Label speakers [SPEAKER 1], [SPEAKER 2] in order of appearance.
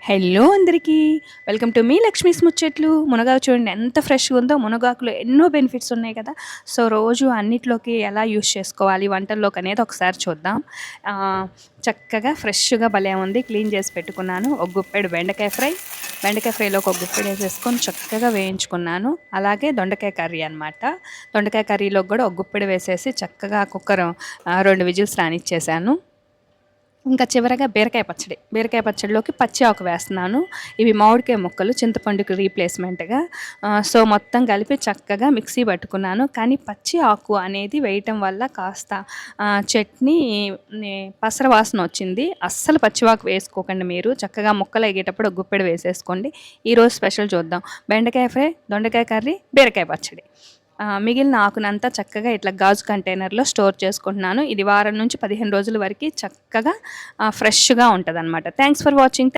[SPEAKER 1] Hello అందరికీ welcome to me Lakshmi's ముచ్చట్లు. మునగాకు చూడండి ఎంత ఫ్రెష్గా ఉందో. మునగాకులో ఎన్నో బెనిఫిట్స్ ఉన్నాయి కదా. సో రోజు అన్నిట్లోకి ఎలా యూస్ చేసుకోవాలి వంటల్లోకి అనేది ఒకసారి చూద్దాం. ఆ, చక్కగా ఫ్రెష్గా భలే ఉంది. క్లీన్ చేసి పెట్టుకున్నాను. ఒక గుప్పెడు బెండకాయ ఫ్రైలోకి ఒక గుప్పెడు వేసేసుకొని చక్కగా వేయించుకున్నాను. అలాగే దొండకాయ కర్రీ అనమాట. దొండకాయ కర్రీలోకి కూడా ఒక గుప్పెడు వేసేసి చక్కగా కుక్కర్ 2 విజిల్స్ రానిచ్చేసాను. ఇంకా చివరగా బీరకాయ పచ్చడిలోకి పచ్చి ఆకు వేస్తున్నాను. ఇవి మామిడికాయ ముక్కలు చింతపండుకి రీప్లేస్మెంట్గా. సో మొత్తం కలిపి చక్కగా మిక్సీ పట్టుకున్నాను. కానీ పచ్చి ఆకు అనేది వేయటం వల్ల కాస్త చట్నీ పసర వాసన వచ్చింది. అస్సలు పచ్చివాకు వేసుకోకండి మీరు. చక్కగా ముక్కలు ఎగేటప్పుడు ఒక గుప్పెడు వేసేసుకోండి. ఈరోజు స్పెషల్ చూద్దాం. బెండకాయ ఫ్రై, దొండకాయ కర్రీ, బీరకాయ పచ్చడి. మిగిలిన ఆకునంతా చక్కగా ఇట్లా గాజు కంటైనర్లో స్టోర్ చేసుకుంటున్నాను. ఇది వారం నుంచి 15 రోజుల వరకు చక్కగా ఫ్రెష్గా ఉంటుంది అనమాట. Thanks for watching.